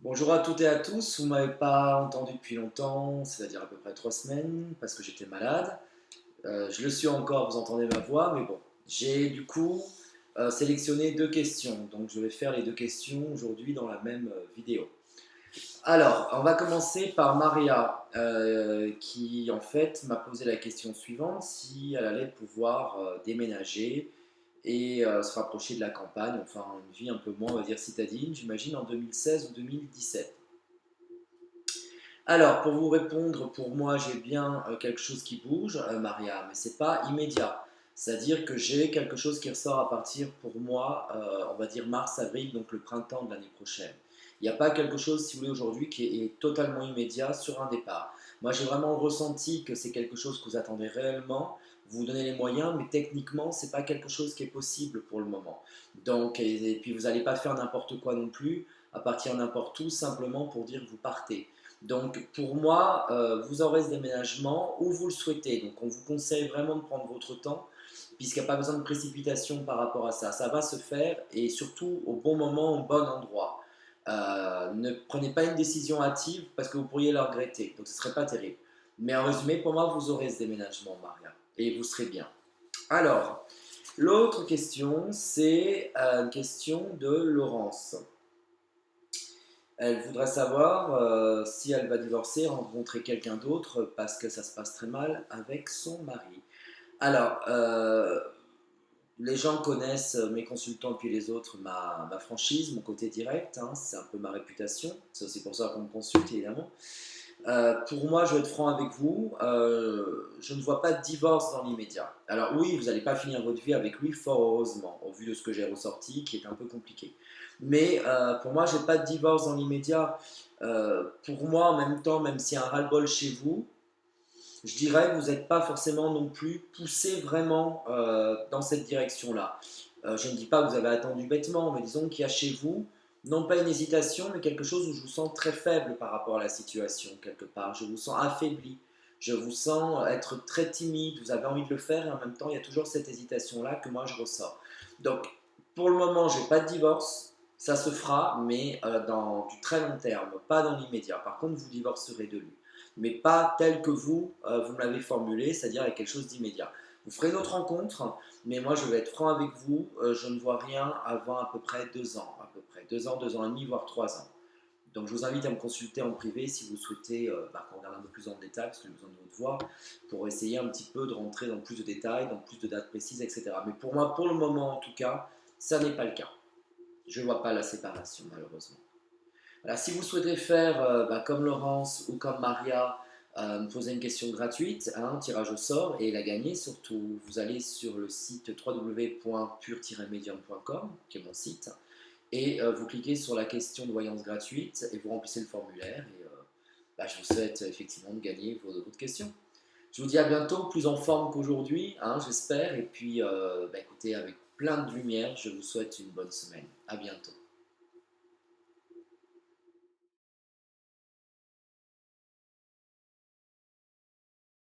Bonjour à toutes et à tous, vous ne m'avez pas entendu depuis longtemps, c'est-à-dire à peu près 3 semaines, parce que j'étais malade. Je le suis encore, vous entendez ma voix, mais bon. J'ai du coup sélectionné deux questions, donc je vais faire les deux questions aujourd'hui dans la même vidéo. Alors, on va commencer par Maria, qui en fait m'a posé la question suivante, si elle allait pouvoir déménager et se rapprocher de la campagne, enfin une vie un peu moins, on va dire, citadine, j'imagine en 2016 ou 2017. Alors, pour vous répondre, pour moi, j'ai bien quelque chose qui bouge, Maria, mais c'est pas immédiat. C'est-à-dire que j'ai quelque chose qui ressort à partir, pour moi, on va dire mars-avril, donc le printemps de l'année prochaine. Il n'y a pas quelque chose, si vous voulez, aujourd'hui qui est totalement immédiat sur un départ. Moi, j'ai vraiment ressenti que c'est quelque chose que vous attendez réellement. Vous vous donnez les moyens, mais techniquement, c'est pas quelque chose qui est possible pour le moment. Donc, et puis vous n'allez pas faire n'importe quoi non plus, à partir n'importe où, simplement pour dire que vous partez. Donc pour moi, vous aurez ce déménagement où vous le souhaitez. Donc on vous conseille vraiment de prendre votre temps, puisqu'il n'y a pas besoin de précipitation par rapport à ça. Ça va se faire et surtout au bon moment, au bon endroit. Ne prenez pas une décision hâtive parce que vous pourriez la regretter. Donc ce ne serait pas terrible. Mais en résumé, pour moi, vous aurez ce déménagement, Maria, et vous serez bien. Alors, l'autre question, c'est une question de Laurence. Elle voudrait savoir si elle va divorcer, rencontrer quelqu'un d'autre parce que ça se passe très mal avec son mari. Alors, les gens connaissent mes consultants puis les autres, ma franchise, mon côté direct, hein, c'est un peu ma réputation. C'est aussi pour ça qu'on me consulte évidemment. Pour moi, je vais être franc avec vous, je ne vois pas de divorce dans l'immédiat. Alors oui, vous n'allez pas finir votre vie avec lui, fort heureusement, au vu de ce que j'ai ressorti, qui est un peu compliqué. Mais pour moi, je n'ai pas de divorce dans l'immédiat. Pour moi, en même temps, même s'il y a un ras-le-bol chez vous, je dirais que vous n'êtes pas forcément non plus poussé vraiment dans cette direction-là. Je ne dis pas que vous avez attendu bêtement, mais disons qu'il y a chez vous, non pas une hésitation, mais quelque chose où je vous sens très faible par rapport à la situation, quelque part. Je vous sens affaibli, je vous sens être très timide, vous avez envie de le faire, et en même temps, il y a toujours cette hésitation-là que moi je ressens. Donc, pour le moment, je n'ai pas de divorce, ça se fera, mais dans du très long terme, pas dans l'immédiat. Par contre, vous divorcerez de lui, mais pas tel que vous me l'avez formulé, c'est-à-dire avec quelque chose d'immédiat. Vous ferez une autre rencontre, mais moi je vais être franc avec vous, je ne vois rien avant à peu près 2 ans, à peu près 2 ans, 2 ans et demi, voire 3 ans. Donc je vous invite à me consulter en privé si vous souhaitez qu'on regarde un peu plus en détail, parce que j'ai besoin de votre voix, pour essayer un petit peu de rentrer dans plus de détails, dans plus de dates précises, etc. Mais pour moi, pour le moment en tout cas, ça n'est pas le cas. Je ne vois pas la séparation malheureusement. Voilà, si vous souhaitez faire comme Laurence ou comme Maria, me poser une question gratuite, un tirage au sort et la gagner, surtout vous allez sur le site www.pure-medium.com, qui est mon site, et vous cliquez sur la question de voyance gratuite et vous remplissez le formulaire et je vous souhaite effectivement de gagner votre question. Je vous dis à bientôt, plus en forme qu'aujourd'hui, hein, j'espère, et puis écoutez, avec plein de lumière, je vous souhaite une bonne semaine. À bientôt.